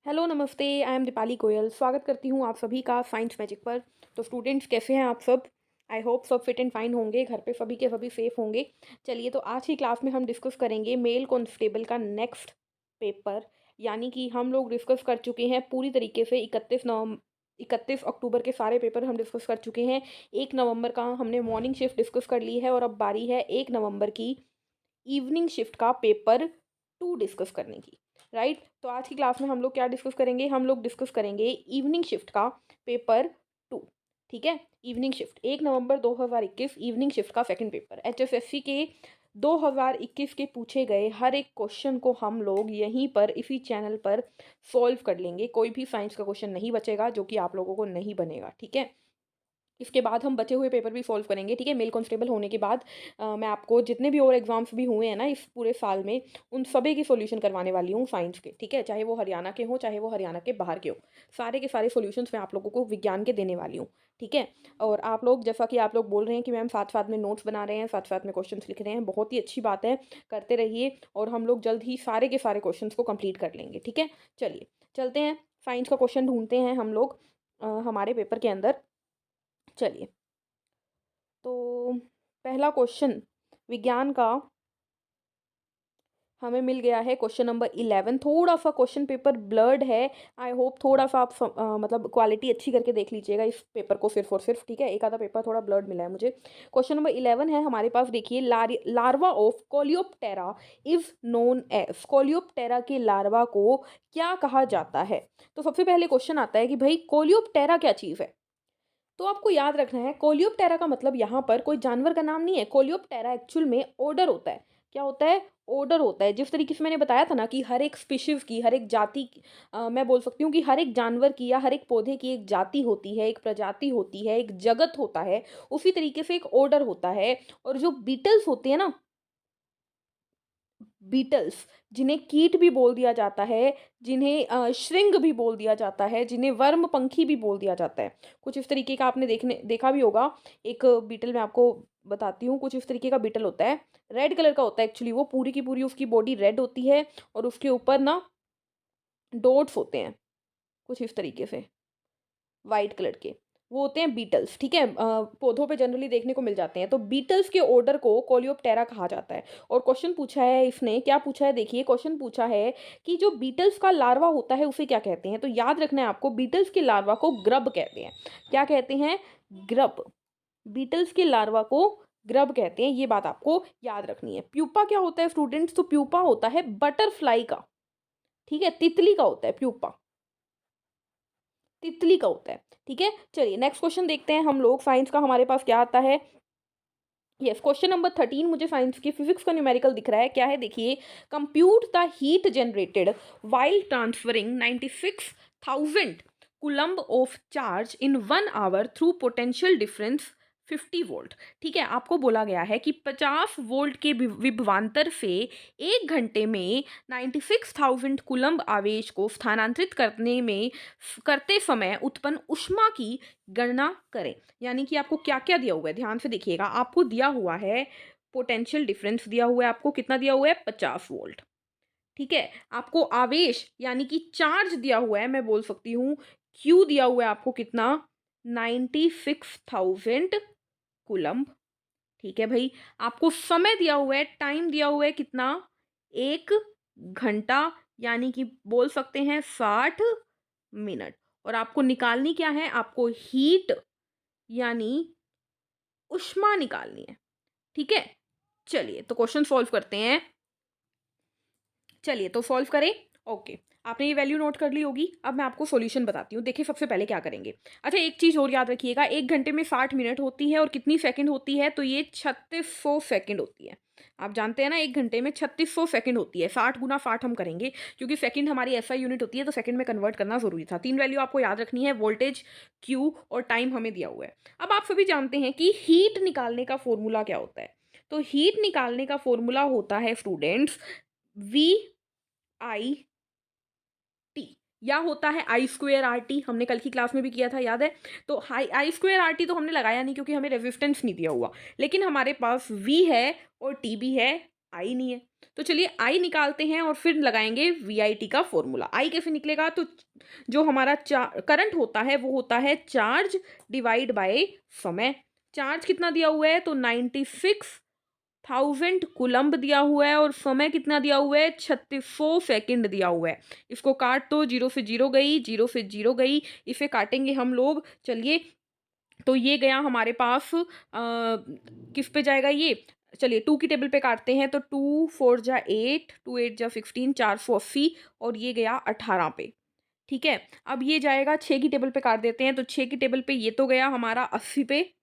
Hello नमस्ते, I am Deepali Goyal. स्वागत करती हूँ आप सभी का साइंस मैजिक पर। तो स्टूडेंट्स कैसे हैं आप सब? आई होप सब फिट एंड फाइन होंगे, घर पे सभी के सभी सेफ होंगे। चलिए, तो आज की क्लास में हम डिस्कस करेंगे मेल कांस्टेबल का नेक्स्ट पेपर। यानी कि हम लोग डिस्कस कर चुके हैं पूरी तरीके से 31 अक्टूबर के सारे पेपर हम डिस्कस कर चुके हैं। 1 नवंबर का हमने मॉर्निंग शिफ्ट डिस्कस कर ली है और अब बारी है 1 नवंबर की इवनिंग शिफ्ट का पेपर 2 डिस्कस करने की। राइट, तो आज की क्लास में हम लोग क्या डिस्कस करेंगे? हम लोग डिस्कस करेंगे इवनिंग शिफ्ट का पेपर 2। ठीक है, इवनिंग शिफ्ट 1 नवंबर 2021 इवनिंग शिफ्ट का सेकंड पेपर एचएसएससी के 2021 के पूछे गए हर एक क्वेश्चन को हम लोग यहीं पर इसी चैनल पर सॉल्व कर लेंगे। कोई भी साइंस का क्वेश्चन नहीं बचेगा जो कि आप लोगों को नहीं बनेगा। ठीक है, इसके बाद हम बचे हुए पेपर भी सॉल्व करेंगे। ठीक है, मेल कांस्टेबल होने के बाद मैं आपको जितने भी और एग्जाम्स भी हुए हैं ना इस पूरे साल में, उन सभी की सॉल्यूशन करवाने वाली हूँ साइंस के। ठीक है, चाहे वो हरियाणा के हों, चाहे वो हरियाणा के बाहर के हो, सारे के सारे सॉल्यूशंस मैं आप लोगों को विज्ञान के देने वाली हूँ। ठीक है, और आप लोग जैसा कि आप लोग बोल रहे हैं कि मैम साथ साथ में नोट्स बना रहे हैं, साथ साथ में क्वेश्चन लिख रहे हैं, बहुत ही अच्छी बात है, करते रहिए और हम लोग जल्द ही सारे के सारे क्वेश्चन को कंप्लीट कर लेंगे। ठीक है, चलिए चलते हैं, साइंस का क्वेश्चन ढूंढते हैं हम लोग हमारे पेपर के अंदर। चलिए, तो पहला क्वेश्चन विज्ञान का हमें मिल गया है, क्वेश्चन नंबर 11। थोड़ा सा क्वेश्चन पेपर ब्लर्ड है। आई होप थोड़ा सा आप मतलब क्वालिटी अच्छी करके देख लीजिएगा इस पेपर को सिर्फ और सिर्फ। ठीक है, एक आधा पेपर थोड़ा ब्लर्ड मिला है मुझे। क्वेश्चन नंबर 11 है हमारे पास। देखिए, larva of Coleoptera is known as. Coleoptera के लार्वा को क्या कहा जाता है? तो सबसे पहले क्वेश्चन आता है कि भाई कोलियोप्टेरा क्या चीज़ है? तो आपको याद रखना है, कोलियोप्टेरा का मतलब यहाँ पर कोई जानवर का नाम नहीं है। कोलियोप्टेरा एक्चुअल में ऑर्डर होता है। क्या होता है? ऑर्डर होता है। जिस तरीके से मैंने बताया था ना कि हर एक स्पीशीज की, हर एक जाति मैं बोल सकती हूँ कि हर एक जानवर की या हर एक पौधे की एक जाति होती है, एक प्रजाति होती है, एक जगत होता है। उसी तरीके से एक ऑर्डर होता है। और जो बीटल्स होते हैं ना, बीटल्स, जिन्हें कीट भी बोल दिया जाता है, जिन्हें श्रिंग भी बोल दिया जाता है, जिन्हें वर्म पंखी भी बोल दिया जाता है, कुछ इस तरीके का आपने देखा भी होगा। एक बीटल मैं आपको बताती हूँ, कुछ इस तरीके का बीटल होता है। रेड कलर का होता है एक्चुअली, वो पूरी की पूरी उसकी बॉडी रेड होती है और उसके ऊपर ना डॉट्स होते हैं कुछ इस तरीके से, वाइट कलर के। वो होते हैं बीटल्स। ठीक है, पौधों पे जनरली देखने को मिल जाते हैं। तो बीटल्स के ऑर्डर को कोलियोप्टेरा कहा जाता है। और क्वेश्चन पूछा है इसने, क्या पूछा है? देखिए, क्वेश्चन पूछा है कि जो बीटल्स का लार्वा होता है उसे क्या कहते हैं? तो याद रखना है आपको, बीटल्स के लार्वा को ग्रब कहते हैं। क्या कहते हैं? ग्रब। बीटल्स के लार्वा को ग्रब कहते हैं, ये बात आपको याद रखनी है। प्यूपा क्या होता है स्टूडेंट्स? तो प्यूपा होता है बटरफ्लाई का। ठीक है, तितली का होता है प्यूपा, तितली का होता है। ठीक है, चलिए नेक्स्ट क्वेश्चन देखते हैं हम लोग, साइंस का हमारे पास क्या आता है। यस, क्वेश्चन नंबर 13 मुझे साइंस की फिजिक्स का न्यूमेरिकल दिख रहा है। क्या है? देखिए, compute the heat generated while transferring 96,000 coulomb of charge in 1 hour through potential difference 50 volt. ठीक है, आपको बोला गया है कि 50 वोल्ट के विभवांतर से 1 घंटे में 96,000 कूलम्ब आवेश को स्थानांतरित करते समय उत्पन्न ऊष्मा की गणना करें। यानी कि आपको क्या क्या दिया हुआ है, ध्यान से देखिएगा। आपको दिया हुआ है पोटेंशियल डिफरेंस, दिया हुआ है आपको, कितना दिया हुआ है? 50 वोल्ट। ठीक है, आपको आवेश यानी कि चार्ज दिया हुआ है, मैं बोल सकती हूँ क्यू दिया हुआ है आपको, कितना? 96,000 कूलम्ब। ठीक है भाई, आपको समय दिया हुआ है, टाइम दिया हुआ है, कितना? 1 घंटा, यानी कि बोल सकते हैं 60 मिनट। और आपको निकालनी क्या है? आपको हीट यानी ऊष्मा निकालनी है। ठीक है, चलिए तो क्वेश्चन सॉल्व करते हैं। चलिए तो सॉल्व करें। ओके, आपने ये वैल्यू नोट कर ली होगी। अब मैं आपको सॉल्यूशन बताती हूँ। देखिए, सबसे पहले क्या करेंगे। अच्छा, एक चीज़ और याद रखिएगा, 1 घंटे में 60 मिनट होती है और कितनी सेकंड होती है? तो ये 3600 सेकंड होती है। आप जानते हैं ना, 1 घंटे में 3600 सेकंड होती है। 60 × 60 हम करेंगे, क्योंकि सेकंड हमारी एसआई यूनिट होती है, तो सेकंड में कन्वर्ट करना जरूरी था। 3 वैल्यू आपको याद रखनी है, वोल्टेज, क्यू और टाइम हमें दिया हुआ है। अब आप सभी जानते हैं कि हीट निकालने का फॉर्मूला क्या होता है। तो हीट निकालने का फॉर्मूला होता है स्टूडेंट्स वी आई टी, या होता है I²RT। हमने कल की क्लास में भी किया था, याद है? तो I²RT तो हमने लगाया नहीं क्योंकि हमें रेजिस्टेंस नहीं दिया हुआ, लेकिन हमारे पास V है और T भी है। आई नहीं है। तो चलिए आई निकालते हैं और फिर लगाएंगे वीआईटी का फॉर्मूला। आई कैसे निकलेगा? तो जो हमारा करंट होता है वो होता है चार्ज डिवाइड बाय समय। चार्ज कितना दिया हुआ है? तो 96,000 कुलम्ब दिया हुआ है और समय कितना दिया हुआ है? 3600 सेकंड दिया हुआ है। इसको काट दो, जीरो से जीरो गई, जीरो से जीरो गई, इसे काटेंगे हम लोग। चलिए, तो ये गया हमारे पास किस पे जाएगा ये? चलिए टू की टेबल पे काटते हैं। तो 2 4 जा 8, 2 8 जा 16, 480 और ये गया 18 पे। ठीक है, अब ये जाएगा 6 की टेबल पे काट देते हैं। तो 6 की टेबल पे ये तो गया हमारा 80 पे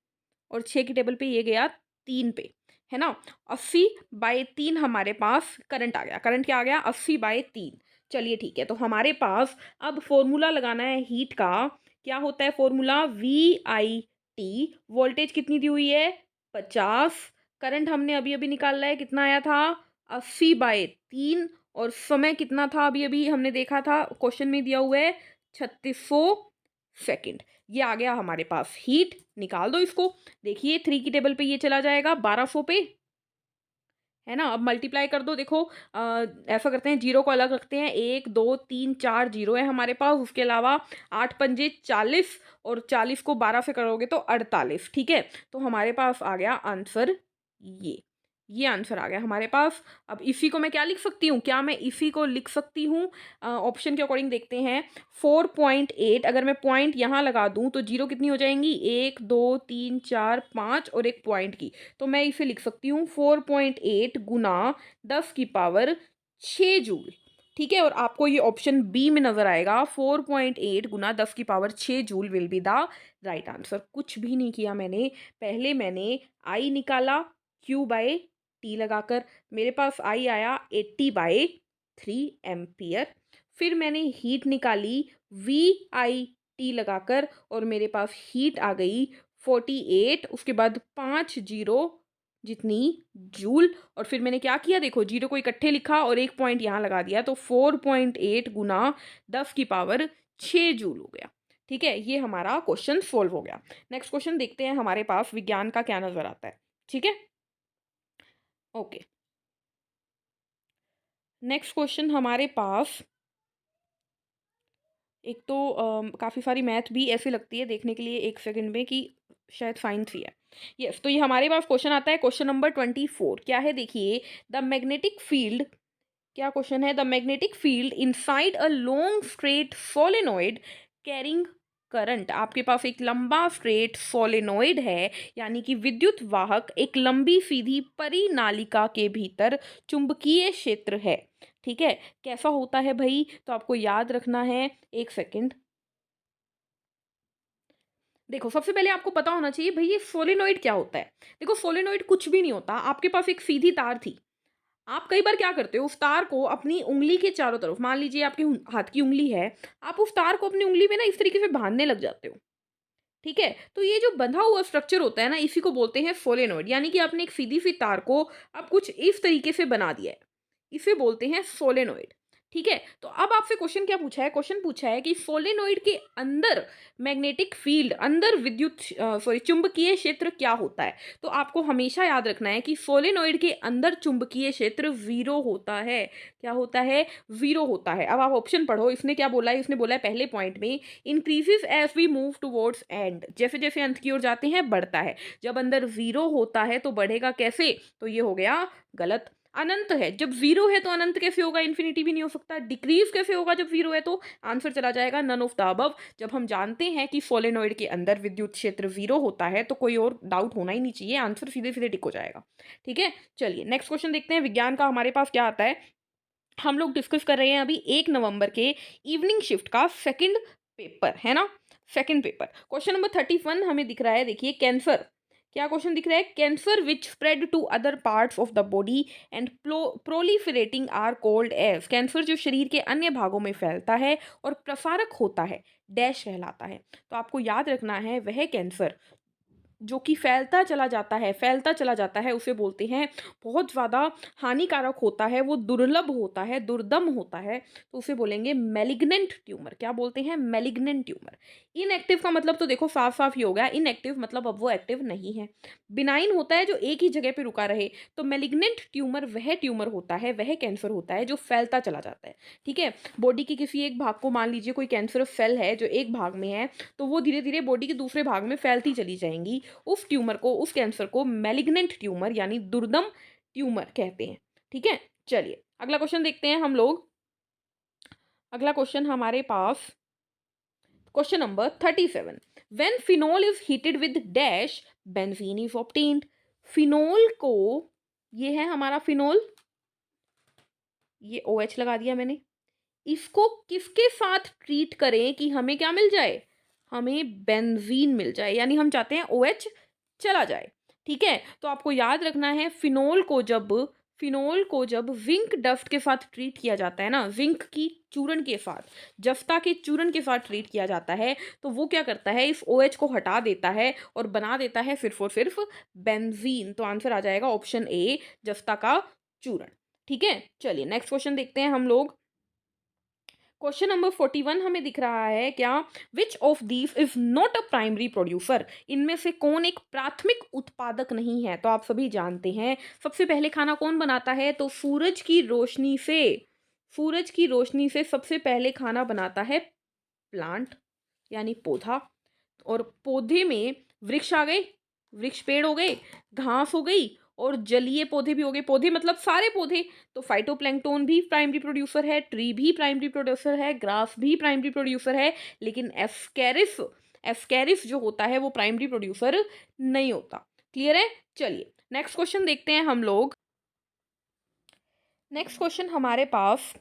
और 6 की टेबल पे ये गया 3 पे, है ना। 80/3 हमारे पास करंट आ गया। करंट क्या आ गया? 80/3। चलिए ठीक है, तो हमारे पास अब फॉर्मूला लगाना है हीट का। क्या होता है फॉर्मूला? VIT। वोल्टेज कितनी दी हुई है? 50। करंट हमने अभी अभी निकाला है, कितना आया था? 80/3। और समय कितना था? अभी अभी हमने देखा था, क्वेश्चन में दिया हुआ है 3600 सेकेंड। ये आ गया हमारे पास हीट। निकाल दो इसको। देखिए 3 की टेबल पे ये चला जाएगा 1200 पे, है ना। अब मल्टीप्लाई कर दो। देखो ऐसा करते हैं, जीरो को अलग रखते हैं। 1 2 3 4 जीरो है हमारे पास, उसके अलावा 8 पंजे 40 और 40 को 12 से करोगे तो 48। ठीक है, तो हमारे पास आ गया आंसर ये आंसर आ गया हमारे पास। अब इसी को मैं क्या लिख सकती हूँ? क्या मैं इसी को लिख सकती हूँ? ऑप्शन के अकॉर्डिंग देखते हैं। 4.8 अगर मैं पॉइंट यहाँ लगा दूँ तो जीरो कितनी हो जाएंगी? 1 2 3 4 5 और एक पॉइंट की। तो मैं इसे लिख सकती हूँ 4.8 गुना 10 की पावर 6 जूल। ठीक है, और आपको ये ऑप्शन बी में नजर आएगा। 4.8 गुना 10 की power 6 joule will be the right answer. कुछ भी नहीं किया मैंने। पहले मैंने आई निकाला Q/T लगाकर, मेरे पास आई आया 80/3 एम्पियर। फिर मैंने हीट निकाली VIT लगाकर और मेरे पास हीट आ गई 48, उसके बाद 5 जीरो जितनी जूल। और फिर मैंने क्या किया? देखो जीरो को इकट्ठे लिखा और एक पॉइंट यहाँ लगा दिया, तो 4.8 गुना 10 की पावर 6 जूल हो गया। ठीक है, ये हमारा क्वेश्चन सोल्व हो गया। नेक्स्ट क्वेश्चन देखते हैं हमारे पास विज्ञान का क्या नजर आता है। ठीक है, ओके। नेक्स्ट क्वेश्चन हमारे पास, एक तो काफ़ी सारी मैथ भी ऐसी लगती है देखने के लिए एक सेकंड में कि शायद साइंस ही है। यस, तो ये हमारे पास क्वेश्चन आता है, क्वेश्चन नंबर 24। क्या है? देखिए, द मैग्नेटिक फील्ड, क्या क्वेश्चन है? The magnetic field inside a long straight solenoid carrying current. आपके पास एक लंबा स्ट्रेट सोलेनोइड है, यानी कि विद्युत वाहक एक लंबी सीधी परिनालिका के भीतर चुंबकीय क्षेत्र है। ठीक है, कैसा होता है भाई? तो आपको याद रखना है, एक सेकंड। देखो सबसे पहले आपको पता होना चाहिए भाई ये सोलेनोइड क्या होता है। देखो सोलेनोइड कुछ भी नहीं होता। आपके पास एक सीधी तार थी, आप कई बार क्या करते हो, उस तार को अपनी उंगली के चारों तरफ, मान लीजिए आपके हाथ की उंगली है, आप उस तार को अपनी उंगली में ना इस तरीके से बांधने लग जाते हो। ठीक है, तो ये जो बंधा हुआ स्ट्रक्चर होता है ना, इसी को बोलते हैं सोलेनोइड। यानी कि आपने एक सीधी सी तार को अब कुछ इस तरीके से बना दिया है, इसे बोलते हैं सोलेनोइड। ठीक है, तो अब आपसे क्वेश्चन क्या पूछा है? क्वेश्चन पूछा है कि सोलेनोइड के अंदर मैग्नेटिक फील्ड, अंदर विद्युत सॉरी चुंबकीय क्षेत्र क्या होता है। तो आपको हमेशा याद रखना है कि सोलेनोइड के अंदर चुंबकीय क्षेत्र जीरो होता है। क्या होता है? जीरो होता है। अब आप ऑप्शन पढ़ो, इसने क्या बोला है? इसने बोला है पहले पॉइंट में, increases as we move towards end, जैसे जैसे अंत की ओर जाते हैं बढ़ता है। जब अंदर जीरो होता है तो बढ़ेगा कैसे? तो ये हो गया गलत। अनंत है, जब जीरो है तो अनंत कैसे होगा? इन्फिनिटी भी नहीं हो सकता। डिक्रीज कैसे होगा जब जीरो है? तो आंसर चला जाएगा नन ऑफ द अबव। जब हम जानते हैं कि सोलेनोइड के अंदर विद्युत क्षेत्र जीरो होता है तो कोई और डाउट होना ही नहीं चाहिए, आंसर सीधे सीधे टिक हो जाएगा। ठीक है, चलिए नेक्स्ट क्वेश्चन देखते हैं विज्ञान का हमारे पास क्या आता है। हम लोग डिस्कस कर रहे हैं अभी 1 नवंबर के इवनिंग शिफ्ट का सेकंड पेपर, है ना। सेकंड पेपर क्वेश्चन नंबर 31 हमें दिख रहा है। देखिए कैंसर, क्या क्वेश्चन दिख रहा है? Cancer which spread to other parts of the body and proliferating are called as. Cancer जो शरीर के अन्य भागों में फैलता है और प्रसारक होता है, डैश कहलाता है। तो आपको याद रखना है वह कैंसर जो कि फैलता चला जाता है, उसे बोलते हैं बहुत ज़्यादा हानिकारक होता है, वो दुर्लभ होता है, दुर्दम होता है, तो उसे बोलेंगे मैलिग्नेंट ट्यूमर। क्या बोलते हैं? Malignant tumour. इनएक्टिव का मतलब तो देखो साफ-साफ ही हो गया, इनएक्टिव मतलब अब वो एक्टिव नहीं है। बिनाइन होता है जो एक ही जगह पे रुका रहे, तो मैलिग्नेंट ट्यूमर वह ट्यूमर होता है, वह कैंसर होता है जो फैलता चला जाता है, ठीक है? बॉडी के किसी एक भाग को मान लीजिए कोई कैंसरस सेल है जो एक भाग में है, तो वो धीरे-धीरे बॉडी के दूसरे भाग में फैलती चली जाएँगी। उस ट्यूमर को, उस कैंसर को मैलिग्नेंट ट्यूमर यानी दुर्दम ट्यूमर कहते हैं, ठीक है? चलिए, अगला क्वेश्चन देखते हैं हम लोग। अगला क्वेश्चन हमारे पास question number 37। When phenol is heated with dash benzene is obtained. Phenol को, ये है हमारा फिनोल, ये OH लगा दिया मैंने। इसको किसके साथ ट्रीट करें कि हमें क्या मिल जाए? हमें बेंजीन मिल जाए, यानी हम चाहते हैं OH चला जाए, ठीक है? तो आपको याद रखना है फिनोल को जब जिंक डस्ट के साथ ट्रीट किया जाता है ना, जिंक की चूर्ण के साथ, जस्ता के चूर्ण के साथ ट्रीट किया जाता है, तो वो क्या करता है, इस OH को हटा देता है और बना देता है सिर्फ और सिर्फ बेंजीन। तो आंसर आ जाएगा ऑप्शन ए, जस्ता का चूर्ण, ठीक है? चलिए नेक्स्ट क्वेश्चन देखते हैं हम लोग। क्वेश्चन नंबर 41 हमें दिख रहा है क्या, which of these is not a primary producer. इनमें से कौन एक प्राथमिक उत्पादक नहीं है? तो आप सभी जानते हैं सबसे पहले खाना कौन बनाता है, तो सूरज की रोशनी से सबसे पहले खाना बनाता है प्लांट यानी पौधा। और पौधे में वृक्ष आ गए, वृक्ष पेड़ हो गए, घास हो गई और जलीय पौधे भी हो गए। पौधे मतलब सारे पौधे, तो फाइटोप्लैंक्टन भी प्राइमरी प्रोड्यूसर है, ट्री भी प्राइमरी प्रोड्यूसर है, ग्रास भी प्राइमरी प्रोड्यूसर है, लेकिन एस्केरिस एस्केरिस जो होता है वो प्राइमरी प्रोड्यूसर नहीं होता। क्लियर है? चलिए नेक्स्ट क्वेश्चन देखते हैं हम लोग। नेक्स्ट क्वेश्चन हमारे पास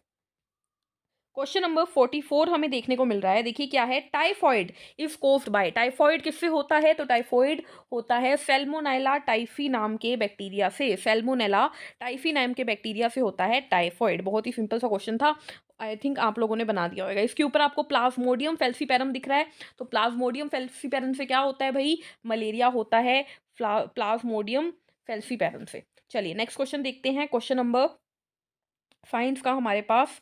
क्वेश्चन नंबर 44 हमें देखने को मिल रहा है। देखिए क्या है, typhoid is caused by. Typhoid किससे होता है? तो टाइफॉइड होता है सैल्मोनेला टाइफी नाम के बैक्टीरिया से। सैल्मोनेला टाइफी नाम के बैक्टीरिया से होता है टाइफॉइड। बहुत ही सिंपल सा क्वेश्चन था, आई थिंक आप लोगों ने बना दिया होगा। इसके ऊपर आपको प्लाज्मोडियम फेल्सीपेरम दिख रहा है, तो प्लाज्मोडियम फेल्सीपेरम से क्या होता है भाई? मलेरिया होता है प्लाज्मोडियम फेल्सीपेरम से। चलिए नेक्स्ट क्वेश्चन देखते हैं। क्वेश्चन नंबर साइंस का हमारे पास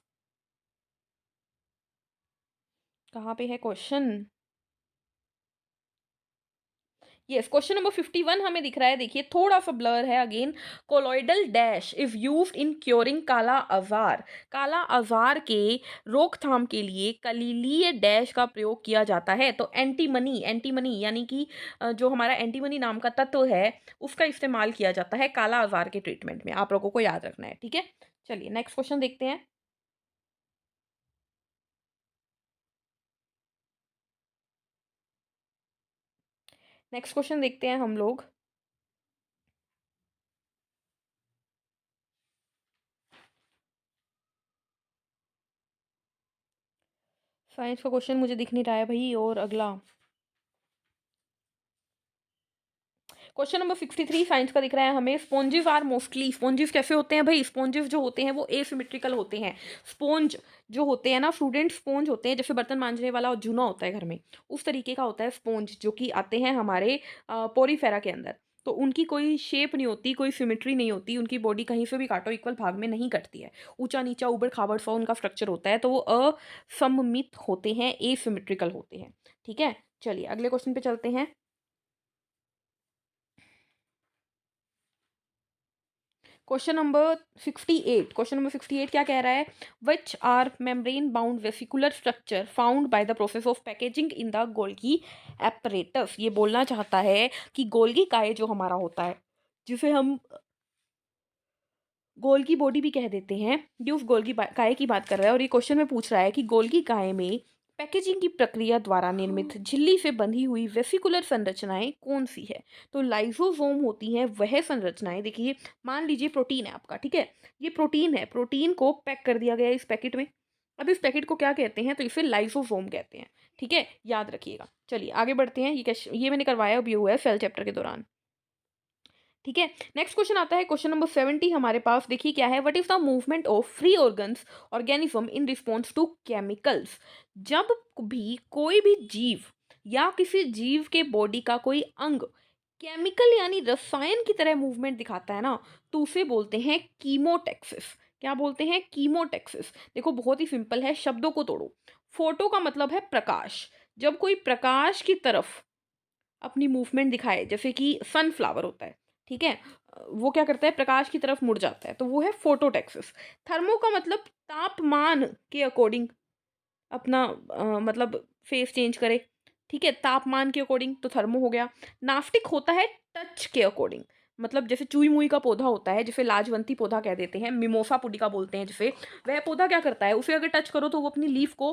कहाँ पे है क्वेश्चन? यस, क्वेश्चन नंबर 51 हमें दिख रहा है। देखिए थोड़ा सा ब्लर है again. Colloidal dash is used in curing काला आजार। काला आजार के रोकथाम के लिए कलीलीय डैश का प्रयोग किया जाता है। तो एंटीमनी यानी कि जो हमारा एंटीमनी नाम का तत्व है उसका इस्तेमाल किया जाता है काला आजार के ट्रीटमेंट में। आप लोगों को याद रखना है, ठीक है? चलिए नेक्स्ट क्वेश्चन देखते हैं। नेक्स्ट क्वेश्चन देखते हैं हम लोग। साइंस का क्वेश्चन मुझे दिख नहीं रहा है भाई। और अगला क्वेश्चन नंबर 63 साइंस का दिख रहा है हमें। स्पॉन्जेस आर मोस्टली, स्पॉन्जेस कैसे होते हैं भाई? स्पॉन्जेस जो होते हैं वो एसिमेट्रिकल होते हैं। स्पॉन्ज जो होते हैं ना स्टूडेंट, स्पॉन्ज होते हैं जैसे बर्तन मांजने वाला जूना होता है घर में, उस तरीके का होता है स्पॉन्ज, जो कि आते हैं हमारे पोरीफेरा के अंदर। तो उनकी कोई शेप नहीं होती, कोई सिमेट्री नहीं होती, उनकी बॉडी कहीं से भी काटो इक्वल भाग में नहीं कटती है, ऊंचा नीचा ऊबड़ खाबड़ सा उनका स्ट्रक्चर होता है। तो वो असममित होते हैं, एसिमेट्रिकल होते हैं, ठीक है? चलिए अगले क्वेश्चन पे चलते हैं। क्वेश्चन नंबर 68 क्या कह रहा है? Which are membrane bound vesicular structure found by the process of packaging in the Golgi apparatus. ये बोलना चाहता है कि गोल्गी काय जो हमारा होता है, जिसे हम गोल्गी बॉडी भी कह देते हैं, ये उस गोल्गी काय की बात कर रहा है। और ये क्वेश्चन में पूछ रहा है कि गोल्गी काय में पैकेजिंग की प्रक्रिया द्वारा निर्मित झिल्ली से बंधी हुई वेसिकुलर संरचनाएं कौन सी है? तो लाइसोसोम होती हैं वह संरचनाएं। देखिए मान लीजिए प्रोटीन है आपका, ठीक है? ये प्रोटीन है, प्रोटीन को पैक कर दिया गया है इस पैकेट में। अब इस पैकेट को क्या कहते हैं? तो इसे लाइसोसोम कहते हैं, ठीक है? याद रखिएगा। चलिए आगे बढ़ते हैं। ये मैंने करवाया भी हुआ है सेल चैप्टर के दौरान, ठीक है? नेक्स्ट क्वेश्चन आता है क्वेश्चन नंबर 70 हमारे पास। देखिए क्या है, what is the movement of free organs organism in response to chemicals. जब भी कोई भी जीव या किसी जीव के बॉडी का कोई अंग केमिकल यानी रसायन की तरह मूवमेंट दिखाता है ना, तो उसे बोलते हैं कीमोटैक्सिस। क्या बोलते हैं? कीमोटैक्सिस। देखो बहुत ही सिंपल है, शब्दों को तोड़ो। फोटो का मतलब है प्रकाश। जब कोई प्रकाश की तरफ अपनी मूवमेंट दिखाए, जैसे कि सनफ्लावर होता है, ठीक है? वो क्या करता है? प्रकाश की तरफ मुड़ जाता है, तो वो है फोटोटैक्सिस। थर्मो का मतलब तापमान के अकॉर्डिंग अपना मतलब फेस चेंज करे, ठीक है? तापमान के अकॉर्डिंग तो थर्मो हो गया। नास्टिक होता है टच के अकॉर्डिंग, मतलब जैसे चुई मुई का पौधा होता है, जिसे लाजवंती पौधा कह देते हैं, मिमोसा पुडिका बोलते हैं जिसे। वह पौधा क्या करता है? उसे अगर टच करो तो वो अपनी लीफ को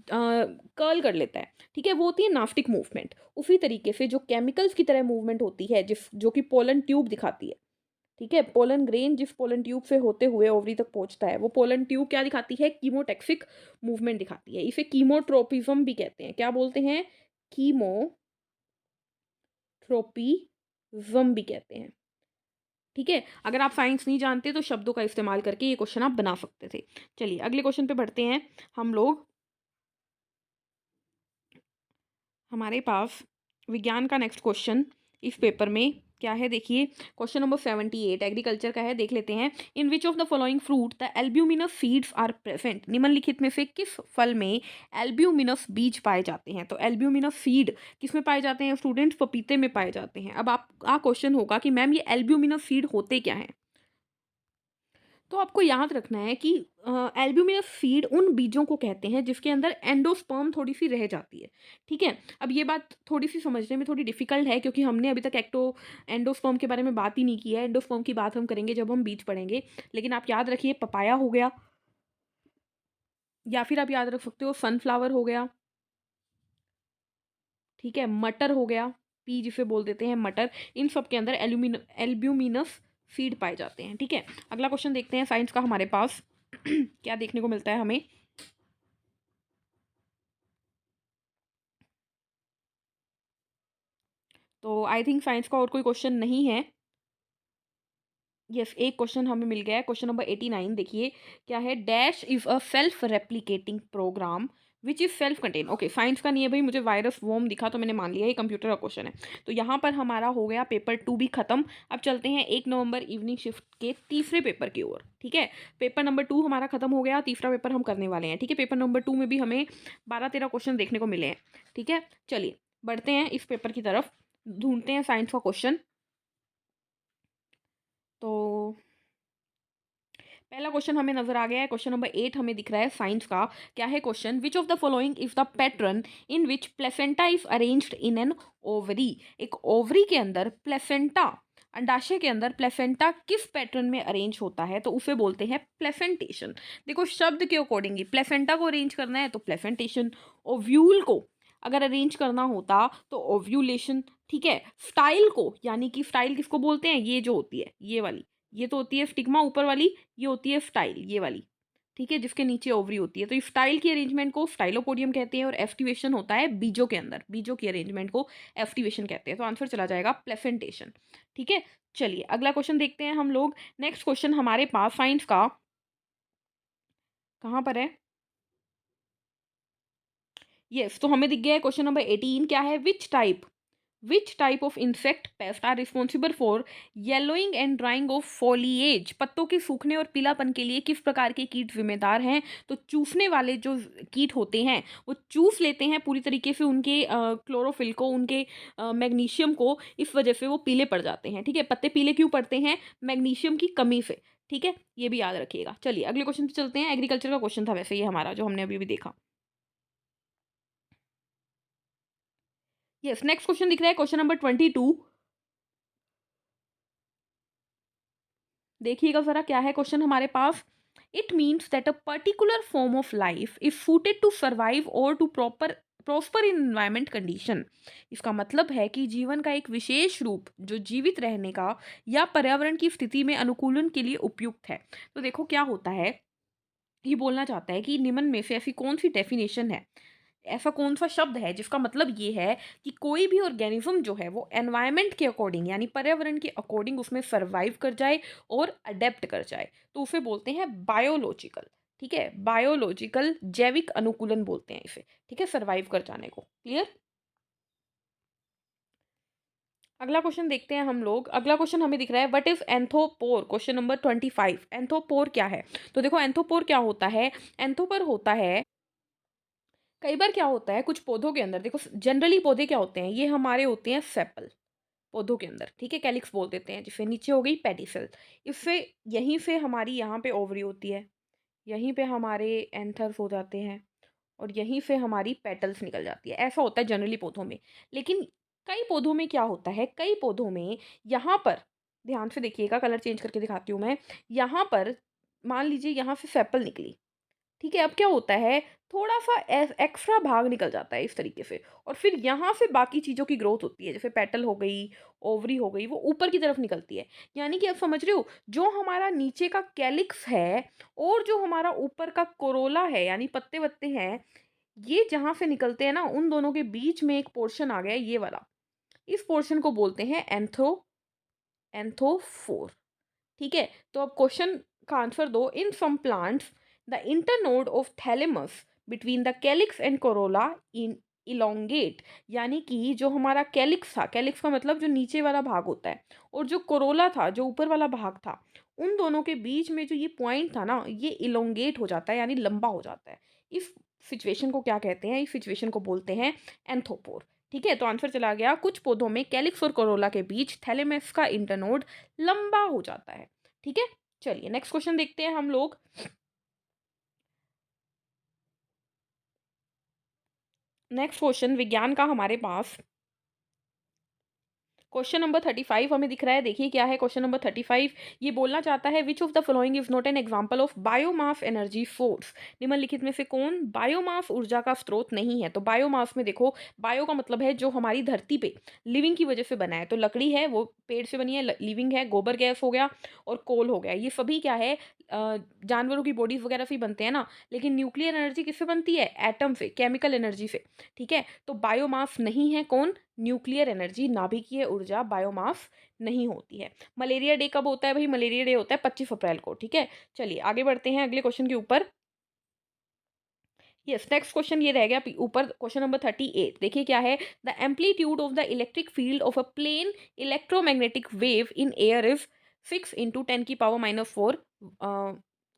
कर्ल कर लेता है, ठीक है? वो होती है नास्टिक मूवमेंट। उसी तरीके से जो केमिकल्स की तरह मूवमेंट होती है, जिस जो कि पोलन ट्यूब दिखाती है, ठीक है? पोलन ग्रेन जिस पोलन ट्यूब से होते हुए ओवरी तक पहुंचता है, वो पोलन ट्यूब क्या दिखाती है? कीमोटैक्सिक मूवमेंट दिखाती है। इसे कीमोट्रोपिज्म भी कहते हैं। क्या बोलते हैं? कीमोट्रोपिज्म भी कहते हैं, ठीक है? अगर आप साइंस नहीं जानते तो शब्दों का इस्तेमाल करके ये क्वेश्चन आप बना सकते थे। चलिए अगले क्वेश्चन पे बढ़ते हैं हम लोग। हमारे पास विज्ञान का नेक्स्ट क्वेश्चन इस पेपर में क्या है? देखिए क्वेश्चन नंबर 78 एग्रीकल्चर का है, देख लेते हैं। In which of the following fruit the albuminous seeds are present? निम्नलिखित में से किस फल में एल्ब्यूमिनस बीज पाए जाते हैं? तो एल्ब्यूमिनस सीड किस में पाए जाते हैं स्टूडेंट्स? पपीते में पाए जाते हैं। अब आपका क्वेश्चन होगा कि मैम ये एल्ब्यूमिनस सीड होते क्या हैं? तो आपको याद रखना है कि एल्ब्यूमिनस सीड उन बीजों को कहते हैं जिसके अंदर एंडोस्पर्म थोड़ी सी रह जाती है, ठीक है? अब ये बात थोड़ी सी समझने में थोड़ी डिफिकल्ट है, क्योंकि हमने अभी तक एंडोस्पर्म के बारे में बात ही नहीं की है। एंडोस्पर्म की बात हम करेंगे जब हम बीज पढ़ेंगे। लेकिन आप याद रखिए, पपाया हो गया, या फिर आप याद रख सकते हो सनफ्लावर हो गया, ठीक है? मटर हो गया, पी जिसे बोल देते हैं मटर। इन सब के अंदर एल्ब्यूमिनस सीड पाए जाते हैं, ठीक है? अगला क्वेश्चन देखते हैं साइंस का हमारे पास क्या देखने को मिलता है हमें। तो आई थिंक साइंस का और कोई क्वेश्चन नहीं है। यस, एक क्वेश्चन हमें मिल गया है, क्वेश्चन नंबर 89। देखिए क्या है? Dash is a self replicating program which is self contain. Okay, science का नहीं है भाई, मुझे वायरस वॉर्म दिखा तो मैंने मान लिया ये कंप्यूटर का क्वेश्चन है। तो यहाँ पर हमारा हो गया पेपर 2 भी खत्म। अब चलते हैं 1 नवंबर इवनिंग शिफ्ट के तीसरे पेपर की ओर, ठीक है? पेपर नंबर 2 हमारा खत्म हो गया, तीसरा पेपर हम करने वाले हैं, ठीक है? पेपर नंबर 2 में भी हमें 12-13 क्वेश्चन देखने को मिले हैं, ठीक है? चलिए बढ़ते हैं इस पेपर की तरफ, ढूंढते हैं साइंस का क्वेश्चन। तो पहला क्वेश्चन हमें नजर आ गया है, क्वेश्चन नंबर 8 हमें दिख रहा है साइंस का। क्या है question? Which of the following is the pattern in which placenta is arranged in an ovary? एक ओवरी के अंदर प्लेसेंटा, अंडाशय के अंदर प्लेसेंटा किस पैटर्न में अरेंज होता है? तो उसे बोलते हैं प्लेसेंटेशन। देखो शब्द के अकॉर्डिंग ही प्लेसेंटा को अरेंज करना है तो प्लेसेंटेशन, ओव्यूल को अगर अरेंज करना होता तो ओव्यूलेशन, ठीक है? स्टाइल को, यानी कि स्टाइल किसको बोलते हैं? ये जो होती है ये वाली, ये तो होती है स्टिग्मा ऊपर वाली, ये होती है स्टाइल ये वाली, ठीक है? जिसके नीचे ओवरी होती है। तो स्टाइल की अरेंजमेंट को स्टाइलोपोडियम कहते हैं, और एफ्टिवेशन होता है बीजों के अंदर, बीजों की अरेंजमेंट को एफ्टिवेशन कहते हैं। तो आंसर चला जाएगा प्लेसेंटेशन, ठीक है? चलिए अगला क्वेश्चन देखते हैं हम लोग। नेक्स्ट क्वेश्चन हमारे पास साइंस का कहाँ पर है? यस, तो हमें दिख गया है क्वेश्चन नंबर 18। क्या है? Which type of insect pest are responsible for yellowing and drying of foliage? पत्तों के सूखने और पीलापन के लिए किस प्रकार के कीट जिम्मेदार हैं? तो चूसने वाले जो कीट होते हैं वो चूस लेते हैं पूरी तरीके से उनके क्लोरोफिल को, उनके मैग्नीशियम को, इस वजह से वो पीले पड़ जाते हैं, ठीक है? पत्ते पीले क्यों पड़ते हैं? मैग्नीशियम की कमी से, ठीक है? ये भी याद रखिएगा। चलिए अगले क्वेश्चन पे चलते हैं। एग्रीकल्चर का क्वेश्चन था वैसे ये हमारा, जो हमने अभी भी देखा। यस, नेक्स्ट क्वेश्चन दिख रहा है क्वेश्चन नंबर 22। देखिएगा जरा क्या है क्वेश्चन हमारे पास। It means that a particular form of life is suited to survive और to prosper in environment condition. इसका मतलब है कि जीवन का एक विशेष रूप जो जीवित रहने का या पर्यावरण की स्थिति में अनुकूलन के लिए उपयुक्त है। तो देखो क्या होता है, ये बोलना चाहता है कि निम्न में से ऐसी कौन सी डेफिनेशन है, ऐसा कौन सा शब्द है जिसका मतलब ये है कि कोई भी ऑर्गेनिज्म जो है वो एनवायरनमेंट के अकॉर्डिंग, यानी पर्यावरण के अकॉर्डिंग उसमें सर्वाइव कर जाए और अडेप्ट कर जाए, तो उसे बोलते हैं बायोलॉजिकल, ठीक है? बायोलॉजिकल, जैविक अनुकूलन बोलते हैं इसे, ठीक है? सर्वाइव कर जाने को। क्लियर? अगला क्वेश्चन देखते हैं हम लोग। अगला क्वेश्चन हमें दिख रहा है व्हाट इज एंथोपोर, क्वेश्चन नंबर 25। एंथोपोर क्या है? तो देखो एंथोपोर क्या होता है। एंथोपोर होता है, कई बार क्या होता है कुछ पौधों के अंदर, देखो जनरली पौधे क्या होते हैं, ये हमारे होते हैं सेपल पौधों के अंदर, ठीक है, कैलिक्स बोल देते हैं जिसे, नीचे हो गई पेडिसल। इससे यहीं से हमारी यहाँ पे ओवरी होती है, यहीं पे हमारे एंथर्स हो जाते हैं, और यहीं से हमारी पेटल्स निकल जाती है। ऐसा होता है जनरली पौधों में। लेकिन कई पौधों में क्या होता है, कई पौधों में यहाँ पर, ध्यान से देखिएगा, कलर चेंज करके दिखाती हूँ मैं। यहाँ पर मान लीजिए यहाँ से सेपल निकली, ठीक है, अब क्या होता है, थोड़ा सा एक्स्ट्रा भाग निकल जाता है इस तरीके से, और फिर यहाँ से बाकी चीज़ों की ग्रोथ होती है, जैसे पेटल हो गई, ओवरी हो गई, वो ऊपर की तरफ निकलती है। यानी कि आप समझ रहे हो, जो हमारा नीचे का कैलिक्स है और जो हमारा ऊपर का कोरोला है, यानी पत्ते वत्ते हैं, ये जहाँ से निकलते हैं ना, उन दोनों के बीच में एक पोर्शन आ गया है, ये वाला। इस पोर्शन को बोलते हैं एंथोफोर। ठीक है, तो अब क्वेश्चन का आंसर दो। In some plants the internode of thalamus between the calyx and corolla in elongate, यानी कि जो हमारा कैलिक्स था, कैलिक्स का मतलब जो नीचे वाला भाग होता है, और जो कोरोला था, जो ऊपर वाला भाग था, उन दोनों के बीच में जो ये पॉइंट था ना, ये इलोंगेट हो जाता है, यानी लंबा हो जाता है। इस सिचुएशन को क्या कहते हैं? इस सिचुएशन को बोलते हैं एंथोपोर। ठीक है, तो आंसर चला गया, कुछ पौधों में कैलिक्स और कोरोला के बीच थैलेमस का इंटरनोड लंबा हो जाता है। ठीक है, चलिए नेक्स्ट क्वेश्चन देखते हैं हम लोग। नेक्स्ट क्वेश्चन विज्ञान का हमारे पास क्वेश्चन नंबर 35 हमें दिख रहा है। देखिए क्या है क्वेश्चन नंबर 35। ये बोलना चाहता है विच of the following is not an example of biomass energy source. निम्नलिखित में से कौन बायोमास ऊर्जा का स्रोत नहीं है? तो बायोमास में देखो, बायो का मतलब है जो हमारी धरती पे लिविंग की वजह से बना है, तो लकड़ी है वो पेड़ से बनी है, लिविंग है, गोबर गैस हो गया और कोल हो गया, ये सभी क्या है, जानवरों की बॉडीज वगैरह से ही बनते हैं ना। लेकिन न्यूक्लियर एनर्जी किससे बनती है? एटम से, केमिकल एनर्जी से। ठीक है, तो बायोमास नहीं है कौन? न्यूक्लियर एनर्जी, नाभिकीय ऊर्जा बायोमास नहीं होती है। मलेरिया डे कब होता है भाई? मलेरिया डे होता है 25 अप्रैल को। ठीक है, चलिए आगे बढ़ते हैं अगले क्वेश्चन के ऊपर। यस, नेक्स्ट क्वेश्चन ये रह गया ऊपर, क्वेश्चन नंबर 38। देखिए क्या है, the amplitude of the electric field of a plane electromagnetic wave in air is 6 × 10⁻⁴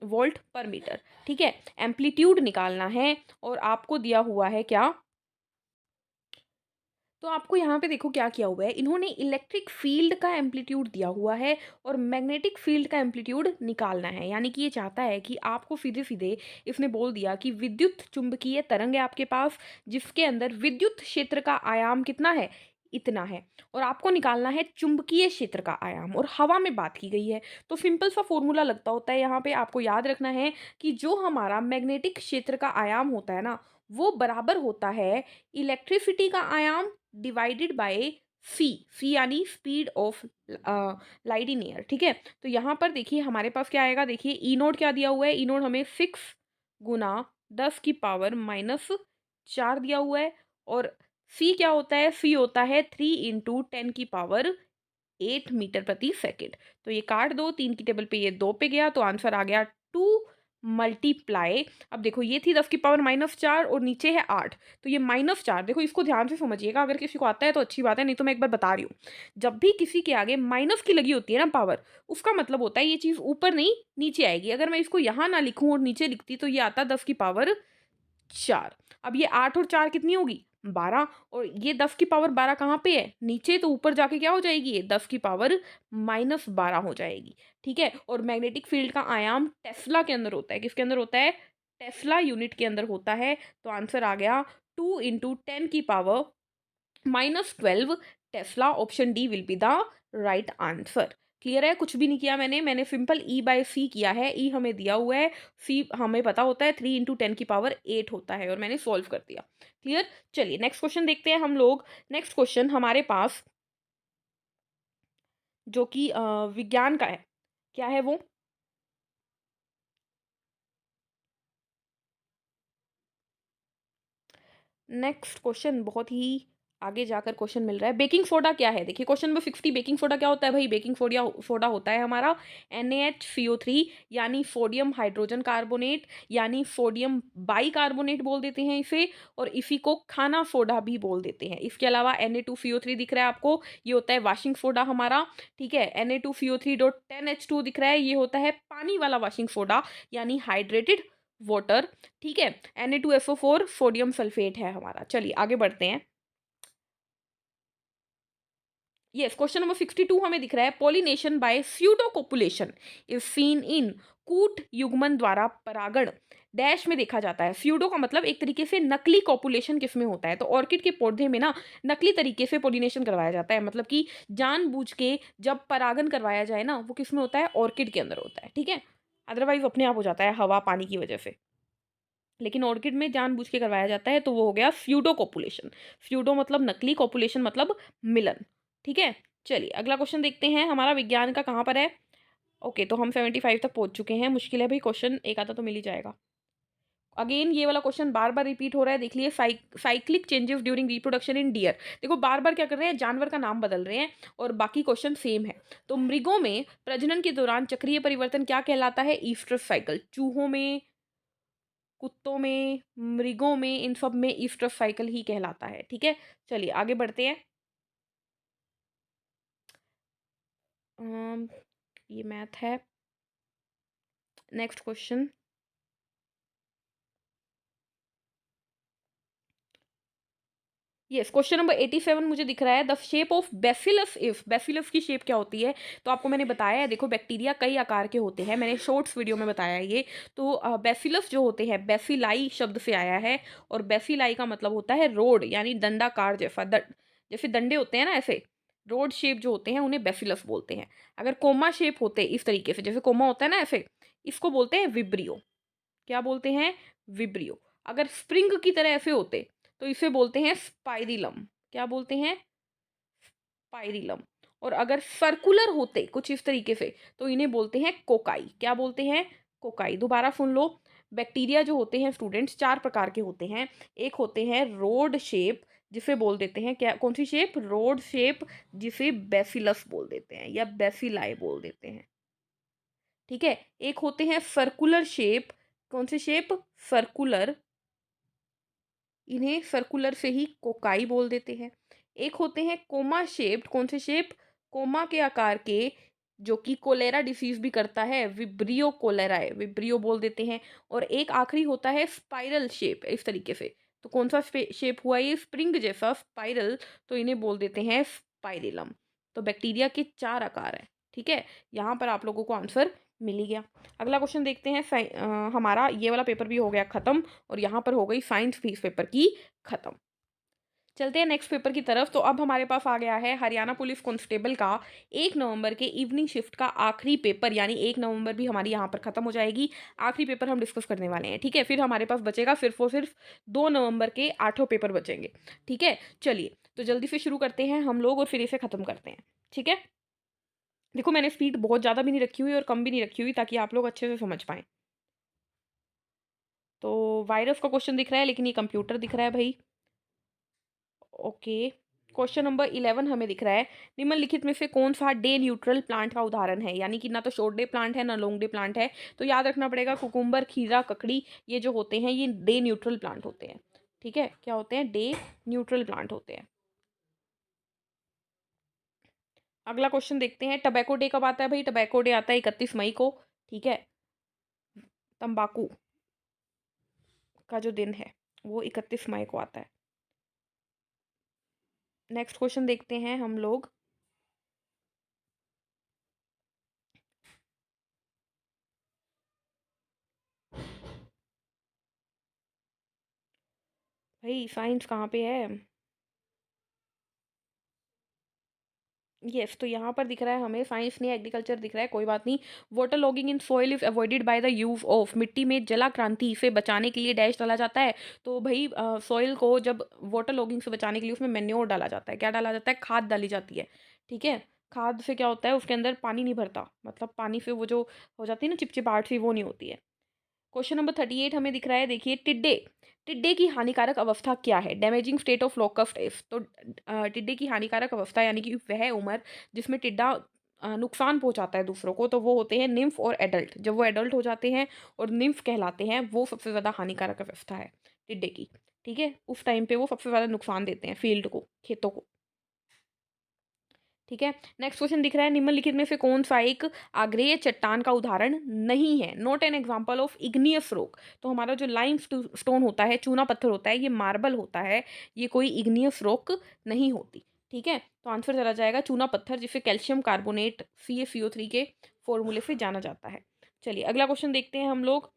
volt per metre. ठीक है, एम्पलीट्यूड निकालना है और आपको दिया हुआ है क्या, तो आपको यहाँ पे देखो क्या किया हुआ है, इन्होंने इलेक्ट्रिक फील्ड का एम्पलीट्यूड दिया हुआ है और मैग्नेटिक फील्ड का एम्पलीट्यूड निकालना है। यानी कि ये चाहता है कि आपको सीधे सीधे इसने बोल दिया कि विद्युत चुंबकीय तरंग है आपके पास, जिसके अंदर विद्युत क्षेत्र का आयाम कितना है? इतना है, और आपको निकालना है चुंबकीय क्षेत्र का आयाम, और हवा में बात की गई है। तो सिंपल सा फॉर्मूला लगता होता है, यहाँ पे आपको याद रखना है कि जो हमारा मैग्नेटिक क्षेत्र का आयाम होता है ना, वो बराबर होता है इलेक्ट्रिसिटी का आयाम डिवाइडेड बाय सी। सी यानी speed of light in air. ठीक है, तो यहाँ पर देखिए हमारे पास क्या आएगा, देखिए ई नोट क्या दिया हुआ है, ई नोट हमें 6 × 10⁻⁴ दिया हुआ है, और सी क्या होता है? सी होता है 3 × 10⁸ तो ये काट दो, 3 की टेबल पे ये 2 पे गया, तो आंसर आ गया 2 × अब देखो ये थी 10⁻⁴ और नीचे है 8, तो ये -4, देखो इसको ध्यान से समझिएगा, अगर किसी को आता है तो अच्छी बात है, नहीं तो मैं एक बार बता रही हूँ। जब भी किसी के आगे माइनस की लगी होती है ना पावर, उसका मतलब होता है ये चीज़ ऊपर नहीं नीचे आएगी। अगर मैं इसको यहाँ ना लिखूँ और नीचे लिखती तो ये आता 10⁻⁴। अब ये 8 और 4 कितनी होगी? 12, और ये 10⁻12 कहाँ पे है? नीचे, तो ऊपर जाके क्या हो जाएगी? ये 10⁻−12 हो जाएगी। ठीक है, और मैग्नेटिक फील्ड का आयाम टेस्ला के अंदर होता है। किसके अंदर होता है? टेस्ला यूनिट के अंदर होता है। तो आंसर आ गया 2 × 10⁻⁻12 Tesla. Option D will be the right answer. Clear है? कुछ भी नहीं किया मैंने सिंपल E/C किया है। ई हमें दिया हुआ है, सी हमें पता होता है 3 × 10⁸ होता है, और मैंने सॉल्व कर दिया। क्लियर? चलिए नेक्स्ट क्वेश्चन देखते हैं हम लोग। नेक्स्ट क्वेश्चन हमारे पास जो कि विज्ञान का है, क्या है वो? नेक्स्ट क्वेश्चन बहुत ही आगे जाकर क्वेश्चन मिल रहा है। बेकिंग सोडा क्या है? देखिए क्वेश्चन नंबर 60, बेकिंग सोडा क्या होता है भाई? बेकिंग सोडा सोडा होता है हमारा NaHCO3 यानी सोडियम हाइड्रोजन कार्बोनेट, यानी सोडियम बाइकार्बोनेट बोल देते हैं इसे, और इसी को खाना सोडा भी बोल देते हैं। इसके अलावा Na2CO3 दिख रहा है आपको, ये होता है वॉशिंग सोडा हमारा, ठीक है। Na2CO3.10H2 दिख रहा है, ये होता है पानी वाला वॉशिंग सोडा यानी हाइड्रेटेड वाटर, ठीक है। Na2SO4 सोडियम सल्फेट है हमारा। चलिए आगे बढ़ते हैं। यस, क्वेश्चन नंबर 62 हमें दिख रहा है, pollination by pseudocopulation is seen in कूट युग्मन द्वारा परागण डैश में देखा जाता है। स्यूडो का मतलब एक तरीके से नकली कॉपुलेशन किसमें होता है, तो ऑर्किड के पौधे में ना नकली तरीके से पोलिनेशन करवाया जाता है, मतलब कि जानबूझ के जब परागण करवाया जाए ना, वो किसमें होता है? ऑर्किड के अंदर होता है, ठीक है। अदरवाइज अपने आप हो जाता है हवा पानी की वजह से, लेकिन ऑर्किड में जानबूझ के करवाया जाता है, तो वो हो गया स्यूडो कॉपुलेशन। स्यूडो मतलब नकली, कॉपुलेशन मतलब मिलन, ठीक है। चलिए अगला क्वेश्चन देखते हैं, हमारा विज्ञान का कहाँ पर है? ओके, तो हम 75 तक पहुंच चुके हैं। मुश्किल है भाई, क्वेश्चन एक आधा तो मिल ही जाएगा। अगेन ये वाला क्वेश्चन बार बार रिपीट हो रहा है, देख लिए। Cyclic changes during reproduction in deer. देखो बार बार क्या कर रहे हैं, जानवर का नाम बदल रहे हैं और बाकी क्वेश्चन सेम है। तो मृगों में प्रजनन के दौरान चक्रीय परिवर्तन क्या कहलाता है? Oestrus cycle. चूहों में, कुत्तों में, मृगों में, इन सब में ईस्ट्रस साइकिल ही कहलाता है, ठीक है। चलिए आगे बढ़ते हैं। अम, ये मैथ है। Next question. Yes, question number 87 मुझे दिख रहा है, the shape of bacillus if. Bacillus की शेप क्या होती है? तो आपको मैंने बताया है, देखो बैक्टीरिया कई आकार के होते हैं, मैंने शॉर्ट्स वीडियो में बताया है ये। तो बेसिलस जो होते हैं, बेसिलाई शब्द से आया है, और बेसिलाई का मतलब होता है रोड, यानी दंडाकार जैसा, जैसे डंडे होते हैं ना, ऐसे रोड शेप जो होते हैं उन्हें बेसिलस बोलते हैं। अगर कोमा शेप होते इस तरीके से, जैसे कोमा होता है ना ऐसे, इसको बोलते हैं विब्रियो। क्या बोलते हैं? विब्रियो। अगर स्प्रिंग की तरह ऐसे होते तो इसे बोलते हैं स्पाइरिलम। क्या बोलते हैं? स्पाइरिलम। और अगर सर्कुलर होते कुछ इस तरीके से, तो इन्हें बोलते हैं कोकाई। क्या बोलते हैं? कोकाई। दोबारा सुन लो, बैक्टीरिया जो होते हैं स्टूडेंट्स, चार प्रकार के होते हैं। एक होते हैं रोड शेप, जिसे बोल देते हैं क्या, कौन सी शेप? रोड शेप, जिसे बेसिलस बोल देते हैं या बेसिलाई बोल देते हैं, ठीक है। एक होते हैं सर्कुलर शेप, कौन सी शेप? सर्कुलर, इन्हें सर्कुलर से ही कोकाई बोल देते हैं। एक होते हैं कोमा शेप्ड, कौन से शेप? कोमा के आकार के, जो कि कोलेरा डिसीज भी करता है, विब्रियो कोलेराए, विब्रियो बोल देते हैं। और एक आखिरी होता है स्पाइरल शेप, इस तरीके से। तो कौन सा शेप हुआ ये? स्प्रिंग जैसा, स्पाइरल, तो इन्हें बोल देते हैं स्पाइरिलम। तो बैक्टीरिया के चार आकार हैं, ठीक है। यहाँ पर आप लोगों को आंसर मिल ही गया। अगला क्वेश्चन देखते हैं। हमारा ये वाला पेपर भी हो गया खत्म, और यहाँ पर हो गई साइंस फीस पेपर की खत्म। चलते हैं नेक्स्ट पेपर की तरफ। तो अब हमारे पास आ गया है हरियाणा पुलिस कांस्टेबल का 1 नवंबर के इवनिंग शिफ्ट का आखिरी पेपर, यानी 1 नवंबर भी हमारी यहाँ पर खत्म हो जाएगी। आखिरी पेपर हम डिस्कस करने वाले हैं, ठीक है। फिर हमारे पास बचेगा सिर्फ और सिर्फ 2 नवंबर के 8 पेपर बचेंगे, ठीक है। चलिए तो जल्दी से शुरू करते हैं हम लोग, और फिर इसे खत्म करते हैं, ठीक है। देखो मैंने स्पीड बहुत ज़्यादा भी नहीं रखी हुई और कम भी नहीं रखी हुई, ताकि आप लोग अच्छे से समझ पाएँ। तो वायरस का क्वेश्चन दिख रहा है, लेकिन ये कंप्यूटर दिख रहा है भाई। ओके, क्वेश्चन नंबर 11 हमें दिख रहा है, निम्नलिखित में से कौन सा डे न्यूट्रल प्लांट का उदाहरण है? यानी कि ना तो शॉर्ट डे प्लांट है ना लॉन्ग डे प्लांट है। तो याद रखना पड़ेगा, कुकुम्बर, खीरा, ककड़ी, ये जो होते हैं ये डे न्यूट्रल प्लांट होते हैं, ठीक है। क्या होते हैं? डे न्यूट्रल प्लांट होते हैं। अगला क्वेश्चन देखते हैं, टबैको डे कब आता है भाई? टबैको डे आता है 31 मई को, ठीक है। तंबाकू का जो दिन है वो 31 मई को आता है। नेक्स्ट क्वेश्चन देखते हैं हम लोग। भाई साइंस कहाँ पे है? यस, तो यहाँ पर दिख रहा है हमें, साइंस नहीं एग्रीकल्चर दिख रहा है, कोई बात नहीं। Water logging in soil is avoided by the use of. मिट्टी में जलाक्रांति से बचाने के लिए डैश डाला जाता है। तो भाई सॉइल को जब वाटर लॉगिंग से बचाने के लिए उसमें मैन्योर डाला जाता है। क्या डाला जाता है? खाद डाली जाती है, ठीक है। खाद से क्या होता है, उसके अंदर पानी नहीं भरता, मतलब पानी से वो जो हो जाती है ना चिपचिपाहट सी, वो नहीं होती है। क्वेश्चन नंबर 38 हमें दिख रहा है, देखिए टिड्डे टिड्डे की हानिकारक अवस्था क्या है? Damaging state of locust. तो टिड्डे की हानिकारक अवस्था यानी कि वह उम्र जिसमें टिड्डा नुकसान पहुंचाता है दूसरों को, तो वो होते हैं निम्फ और एडल्ट। जब वो एडल्ट हो जाते हैं और निम्फ कहलाते हैं, वो सबसे ज़्यादा हानिकारक अवस्था है टिड्डे की। ठीक है, उस टाइम पे वो सबसे ज़्यादा नुकसान देते हैं फील्ड को, खेतों को। ठीक है, नेक्स्ट क्वेश्चन दिख रहा है, निम्नलिखित में से कौन सा एक आग्नेय चट्टान का उदाहरण नहीं है? Not an example of igneous rock. तो हमारा जो लाइम स्टोन होता है, चूना पत्थर होता है, ये मार्बल होता है, ये कोई इग्नियस रॉक नहीं होती। ठीक है, तो आंसर चला जाएगा चूना पत्थर, जिसे कैल्शियम कार्बोनेट CaCO3 के फॉर्मूले से जाना जाता है। चलिए अगला क्वेश्चन देखते हैं हम लोग।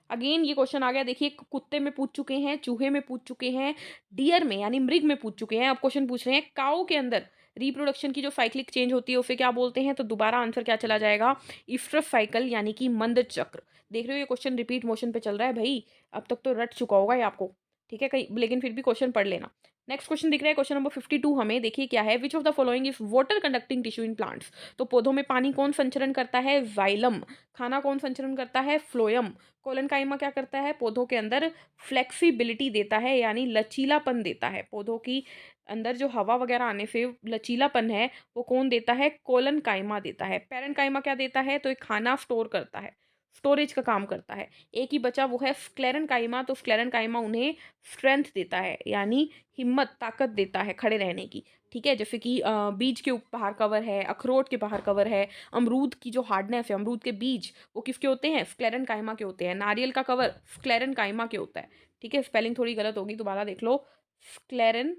अगेन ये क्वेश्चन आ गया, देखिए कुत्ते में पूछ चुके हैं, चूहे में पूछ चुके हैं, डियर में यानी मृग में पूछ चुके हैं। अब क्वेश्चन पूछ रहे हैं काऊ के अंदर रिप्रोडक्शन की जो साइक्लिक चेंज होती है उसे क्या बोलते हैं? तो दोबारा आंसर क्या चला जाएगा? इफ्ट्रस साइकिल यानी कि मंद चक्र। देख रहे हो ये क्वेश्चन रिपीट मोशन पे चल रहा है भाई, अब तक तो रट चुका होगा ये आपको। ठीक है, कहीं लेकिन फिर भी क्वेश्चन पढ़ लेना। नेक्स्ट क्वेश्चन दिख रहा है, क्वेश्चन नंबर 52 हमें, देखिए क्या है, विच of the following is water conducting tissue in plants. तो पौधों में पानी कौन संचरण करता है? जाइलम। खाना कौन संचरण करता है? फ्लोयम। कोलन काइमा क्या करता है? पौधों के अंदर फ्लेक्सिबिलिटी देता है, यानी लचीलापन देता है। पौधों की अंदर जो हवा वगैरह आने से लचीलापन है वो कौन देता है? कोलन काइमा देता है। पैरन काइमा क्या देता है? तो एक खाना स्टोर करता है, स्टोरेज का काम करता है। एक ही बचा, वो है स्क्लेरन काइमा। तो स्क्लेरन काइमा उन्हें स्ट्रेंथ देता है, यानी हिम्मत, ताकत देता है खड़े रहने की। ठीक है, जैसे कि बीज के बाहर कवर है, अखरोट के बाहर कवर है, अमरूद की जो हार्डनेस है, अमरूद के बीज वो किसके होते हैं? स्क्लेरन काइमा के होते हैं। नारियल का कवर स्क्लेरन काइमा के होता है। ठीक है, स्पेलिंग थोड़ी गलत होगी, दोबारा देख लो, स्क्लेरन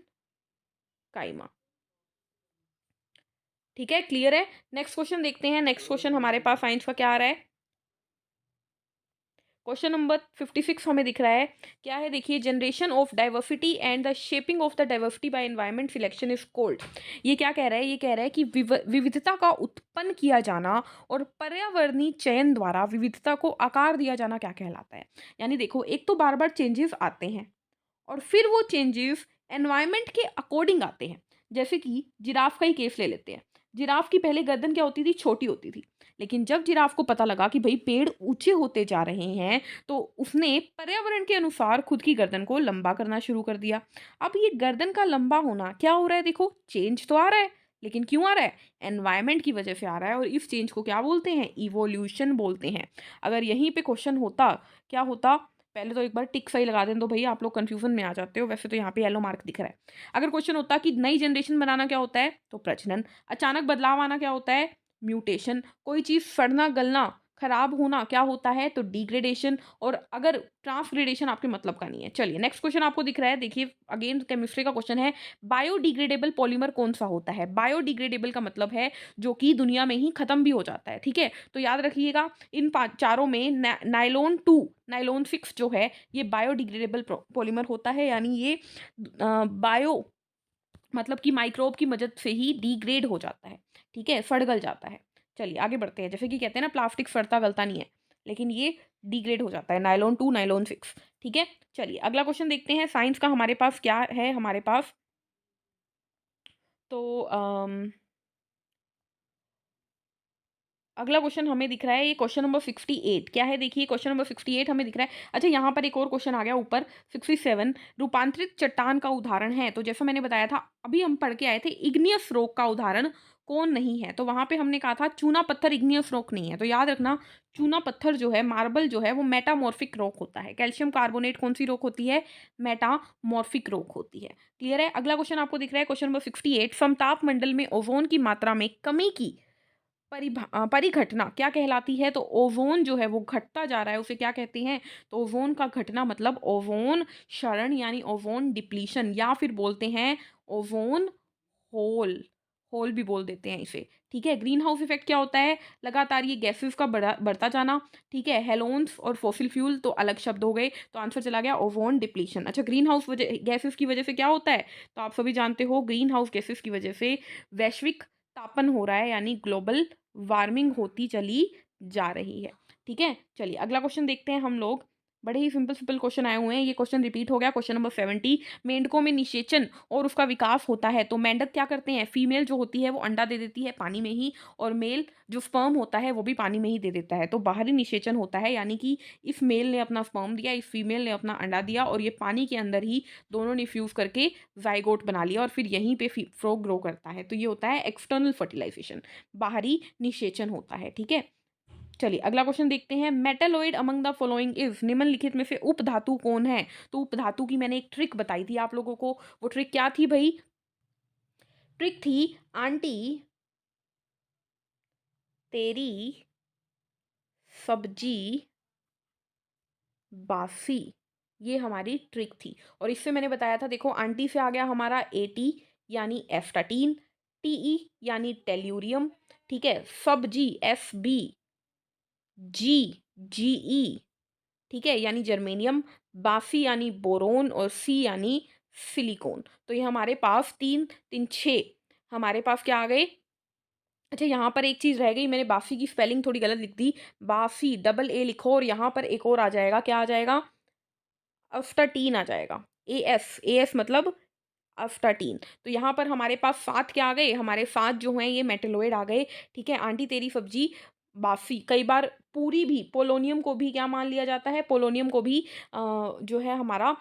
काइमा। ठीक है, क्लियर है। नेक्स्ट क्वेश्चन देखते हैं, नेक्स्ट क्वेश्चन हमारे पास साइंस का क्या आ रहा है। क्वेश्चन नंबर 56 हमें दिख रहा है, क्या है, देखिए generation of diversity and the shaping of the diversity by environment selection is called. ये क्या कह रहा है? ये कह रहा है कि विविधता का उत्पन्न किया जाना और पर्यावरणीय चयन द्वारा विविधता को आकार दिया जाना क्या कहलाता है? यानी देखो, एक तो बार बार चेंजेस आते हैं और फिर वो चेंजेस एनवायरनमेंट के अकॉर्डिंग आते हैं। जैसे कि जिराफ का ही केस ले लेते हैं। जिराफ की पहले गर्दन क्या होती थी? छोटी होती थी। लेकिन जब जिराफ को पता लगा कि भाई पेड़ ऊंचे होते जा रहे हैं, तो उसने पर्यावरण के अनुसार खुद की गर्दन को लंबा करना शुरू कर दिया। अब ये गर्दन का लंबा होना क्या हो रहा है? देखो, चेंज तो आ रहा है, लेकिन क्यों आ रहा है? एनवायरनमेंट की वजह से आ रहा है, और इस चेंज को क्या बोलते हैं? इवोल्यूशन बोलते हैं। अगर यहीं पे क्वेश्चन होता, क्या होता? पहले तो एक बार टिक सही लगा दें, तो भैया आप लोग कंफ्यूजन में आ जाते हो। वैसे तो यहाँ पे येलो मार्क दिख रहा है। अगर क्वेश्चन होता कि नई जनरेशन बनाना क्या होता है? तो प्रजनन। अचानक बदलाव आना क्या होता है? म्यूटेशन। कोई चीज़ सड़ना गलना खराब होना क्या होता है? तो डिग्रेडेशन। और अगर ट्रांसग्रेडेशन आपके मतलब का नहीं है। चलिए नेक्स्ट क्वेश्चन आपको दिख रहा है, देखिए अगेन केमिस्ट्री का क्वेश्चन है, बायोडिग्रेडेबल पॉलीमर कौन सा होता है? बायोडिग्रेडेबल का मतलब है जो कि दुनिया में ही खत्म भी हो जाता है। ठीक है, तो याद रखिएगा, इन चारों में नाइलॉन 6 जो है ये बायोडिग्रेडेबल पॉलीमर होता है, यानी ये बायो मतलब कि माइक्रोब की मदद से ही डिग्रेड हो जाता है। ठीक है, सड़-गल जाता है। चलिए आगे बढ़ते हैं। जैसे कि कहते हैं ना, प्लास्टिक सड़ता-गलता नहीं है, लेकिन ये डिग्रेड हो जाता है। Nylon 2, nylon 6। ठीक है, चलिए अगला क्वेश्चन देखते हैं। साइंस का हमारे पास क्या है हमारे पास? तो अगला क्वेश्चन हमें दिख रहा है, ये क्वेश्चन नंबर 68 क्या है? देखिए क्वेश्चन नंबर 68 हमें दिख रहा है। अच्छा, यहाँ पर एक और क्वेश्चन आ गया ऊपर, 67 रूपांतरित चट्टान का उदाहरण है। तो जैसा मैंने बताया था, अभी हम पढ़ के आए थे, इग्नियस रॉक का उदाहरण कौन नहीं है? तो वहां पे हमने कहा था चूना पत्थर इग्नियस रॉक नहीं है। तो याद रखना, चूना पत्थर जो है, मार्बल जो है, वो मेटामॉर्फिक रॉक होता है। कैल्शियम कार्बोनेट कौन सी रॉक होती है? मेटामॉर्फिक रॉक होती है। क्लियर है। अगला क्वेश्चन आपको दिख रहा है, क्वेश्चन नंबर 68, समताप मंडल में ओजोन की मात्रा में कमी की परिघटना क्या कहलाती है? तो ओज़ोन जो है वो घटता जा रहा है, उसे क्या कहते हैं? तो ओज़ोन का घटना मतलब ओज़ोन क्षरण, यानी ओज़ोन डिप्लीशन, या फिर बोलते हैं ओज़ोन होल। होल भी बोल देते हैं इसे। ठीक है, ग्रीन हाउस इफेक्ट क्या होता है? लगातार ये गैसेस का बढ़ता जाना। ठीक है, हेलोन्स और फॉसिल फ्यूल तो अलग शब्द हो गए, तो आंसर चला गया ओज़ोन डिप्लीशन। अच्छा, ग्रीन हाउस गैसेस की वजह से क्या होता है? तो आप सभी जानते हो, ग्रीन हाउस गैसेस की वजह से वैश्विक तापन हो रहा है, यानी ग्लोबल वार्मिंग होती चली जा रही है। ठीक है, चलिए अगला क्वेश्चन देखते हैं हम लोग। बड़े ही सिंपल सिंपल क्वेश्चन आए हुए हैं। ये क्वेश्चन रिपीट हो गया। क्वेश्चन नंबर 70, मेंढकों में निषेचन और उसका विकास होता है तो मेंढक क्या करते हैं, फीमेल जो होती है वो अंडा दे देती है पानी में ही, और मेल जो स्पर्म होता है वो भी पानी में ही दे देता है। तो बाहरी निषेचन होता है, यानी कि इस मेल ने अपना स्पर्म दिया, इस फीमेल ने अपना अंडा दिया, और ये पानी के अंदर ही दोनों ने फ्यूज करके जाइगोट बना लिया और फिर यहीं पे फ्रॉग ग्रो करता है। तो ये होता है एक्सटर्नल फर्टिलाइजेशन, बाहरी निषेचन होता है। ठीक है, चलिए अगला क्वेश्चन देखते हैं। Metalloid among the following is, निम्नलिखित में से उपधातु कौन है। तो उपधातु की मैंने एक ट्रिक बताई थी आप लोगों को। वो ट्रिक क्या थी भाई? ट्रिक थी आंटी तेरी सब्जी बासी। ये हमारी ट्रिक थी। और इससे मैंने बताया था, देखो आंटी से आ गया हमारा एटी यानी एस्टाटीन, टीई यानी टेल्यूरियम, ठीक है, सब्जी एस बी, जी जीई, ठीक है, यानी जर्मेनियम, बाफी यानी बोरोन, और सी यानी सिलिकॉन। तो ये हमारे पास तीन तीन छः हमारे पास क्या आ गए। अच्छा, यहाँ पर एक चीज़ रह गई, मैंने बाफी की स्पेलिंग थोड़ी गलत लिख दी। बाफी डबल ए लिखो, और यहाँ पर एक और आ जाएगा, क्या आ जाएगा, अफ्टाटीन आ जाएगा। ए एस मतलब अफ्टाटीन। तो यहाँ पर हमारे पास 7 क्या आ गए, हमारे 7 जो हैं ये मेटलोइड आ गए। ठीक है, आंटी तेरी सब्जी बासी। कई बार पूरी भी, पोलोनियम को भी क्या मान लिया जाता है, पोलोनियम को भी जो है हमारा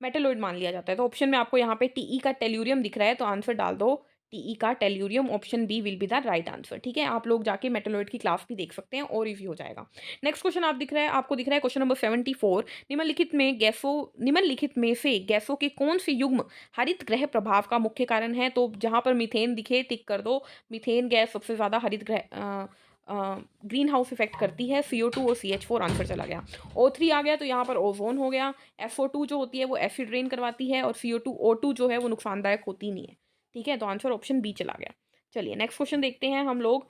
मेटलोइड मान लिया जाता है। तो ऑप्शन में आपको यहाँ पे टीई का टेल्यूरियम दिख रहा है, तो आंसर डाल दो टीई का tellurium. Option B will be the right answer. ठीक है, आप लोग जाके मेटलोइड की क्लास भी देख सकते हैं और इजी हो जाएगा। नेक्स्ट क्वेश्चन आपको दिख रहा है क्वेश्चन नंबर 74। निम्नलिखित में से गैसों के कौन से युग्म हरित गृह प्रभाव का मुख्य कारण है। तो जहां पर मीथेन दिखे टिक कर दो। मीथेन गैस सबसे ज्यादा हरित ग्रह ग्रीन हाउस इफेक्ट करती है। CO2 और CH4 आंसर चला गया। O3 आ गया, तो यहाँ पर ओजोन हो गया। SO2 जो होती है वो एसिड रेन करवाती है, और CO2 O2 जो है वो नुकसानदायक होती नहीं है। ठीक है, तो आंसर ऑप्शन बी चला गया। चलिए नेक्स्ट क्वेश्चन देखते हैं हम लोग।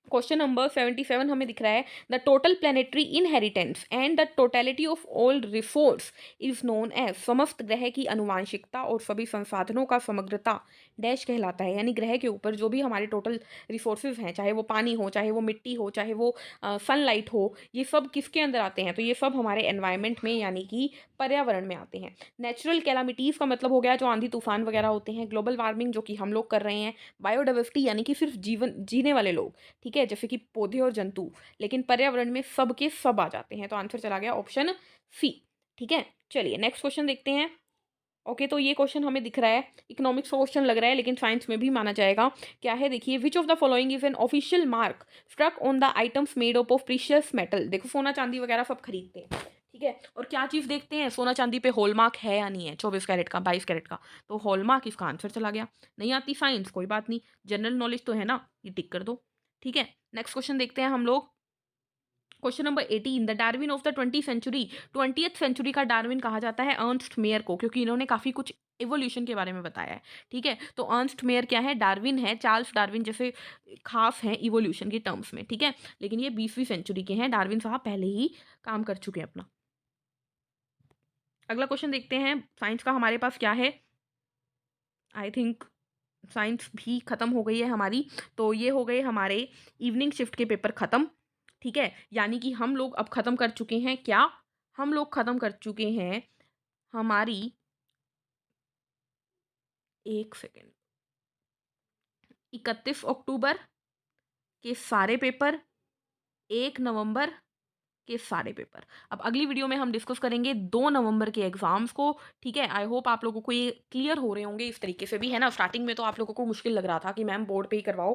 क्वेश्चन नंबर 77 हमें दिख रहा है, the total planetary inheritance and the totality of all resource is known as, समस्त ग्रह की अनुवांशिकता और सभी संसाधनों का समग्रता डैश कहलाता है। यानी ग्रह के ऊपर जो भी हमारे टोटल रिसोर्सेज हैं, चाहे वो पानी हो, चाहे वो मिट्टी हो, चाहे वो सनलाइट हो, ये सब किसके अंदर आते हैं, तो ये सब हमारे एनवायरमेंट में यानी कि पर्यावरण में आते हैं। नेचुरल कैलामिटीज़ का मतलब हो गया जो आंधी तूफान वगैरह होते हैं। ग्लोबल वार्मिंग जो कि हम लोग कर रहे हैं। बायोडाइवर्सिटी यानी कि सिर्फ जीवन जीने वाले लोग, ठीक है, जैसे कि पौधे और जंतु। लेकिन पर्यावरण में सब के सब आ जाते हैं, तो आंसर चला गया ऑप्शन सी। ठीक है, चलिए नेक्स्ट क्वेश्चन देखते हैं। ओके, तो ये क्वेश्चन हमें दिख रहा है, इकोनॉमिक्स का क्वेश्चन लग रहा है, लेकिन साइंस में भी माना जाएगा। क्या है देखिए, which of the following is an official mark struck on the items made up of precious metal. देखो सोना चांदी वगैरह सब खरीदते हैं, ठीक है, और क्या चीज़ देखते हैं, सोना चांदी पे हॉलमार्क है या नहीं है, 24 कैरेट का, 22 कैरेट का। तो हॉलमार्क इसका आंसर चला गया। नहीं आती साइंस, कोई बात नहीं, जनरल नॉलेज तो है ना, ये टिक कर दो। ठीक है, नेक्स्ट क्वेश्चन देखते हैं हम लोग। Question number 18, the Darwin of the 20th century का डार्विन कहा जाता है अर्नस्ट मेयर को, क्योंकि इन्होंने काफ़ी कुछ एवोल्यूशन के बारे में बताया है। ठीक है, तो अर्नस्ट मेयर क्या है, डार्विन है, चार्ल्स डार्विन जैसे खास हैं इवोल्यूशन के टर्म्स में। ठीक है, लेकिन ये 20वीं सेंचुरी के हैं, डार्विन साहब पहले ही काम कर चुके हैं अपना। अगला क्वेश्चन देखते हैं, साइंस का हमारे पास क्या है। आई थिंक साइंस भी ख़त्म हो गई है हमारी। तो ये हो गए हमारे इवनिंग शिफ्ट के पेपर ख़त्म। ठीक है, यानी कि हम लोग अब ख़त्म कर चुके हैं क्या, हम लोग ख़त्म कर चुके हैं हमारी, एक सेकेंड, 31 अक्टूबर के सारे पेपर, 1 नवंबर के सारे पेपर। अब अगली वीडियो में हम डिस्कस करेंगे 2 नवंबर के एग्जाम्स को। ठीक है, आई होप आप लोगों को ये क्लियर हो रहे होंगे इस तरीके से भी, है ना। स्टार्टिंग में तो आप लोगों को मुश्किल लग रहा था कि मैम बोर्ड पे ही करवाओ,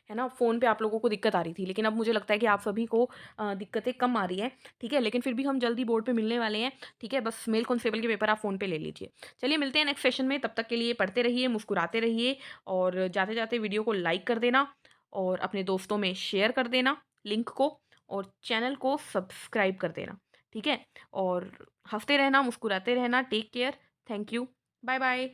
है ना, फ़ोन पे आप लोगों को दिक्कत आ रही थी, लेकिन अब मुझे लगता है कि आप सभी को दिक्कतें कम आ रही है। ठीक है, लेकिन फिर भी हम जल्दी बोर्ड पर मिलने वाले हैं। ठीक है, बस मेल कॉन्स्टेबल के पेपर आप फ़ोन पर ले लीजिए। चलिए मिलते हैं नेक्स्ट सेशन में, तब तक के लिए पढ़ते रहिए, मुस्कुराते रहिए, और जाते जाते वीडियो को लाइक कर देना, और अपने दोस्तों में शेयर कर देना लिंक को, और चैनल को सब्सक्राइब कर देना। ठीक है, और हंसते रहना, मुस्कुराते रहना। Take care, thank you, bye bye.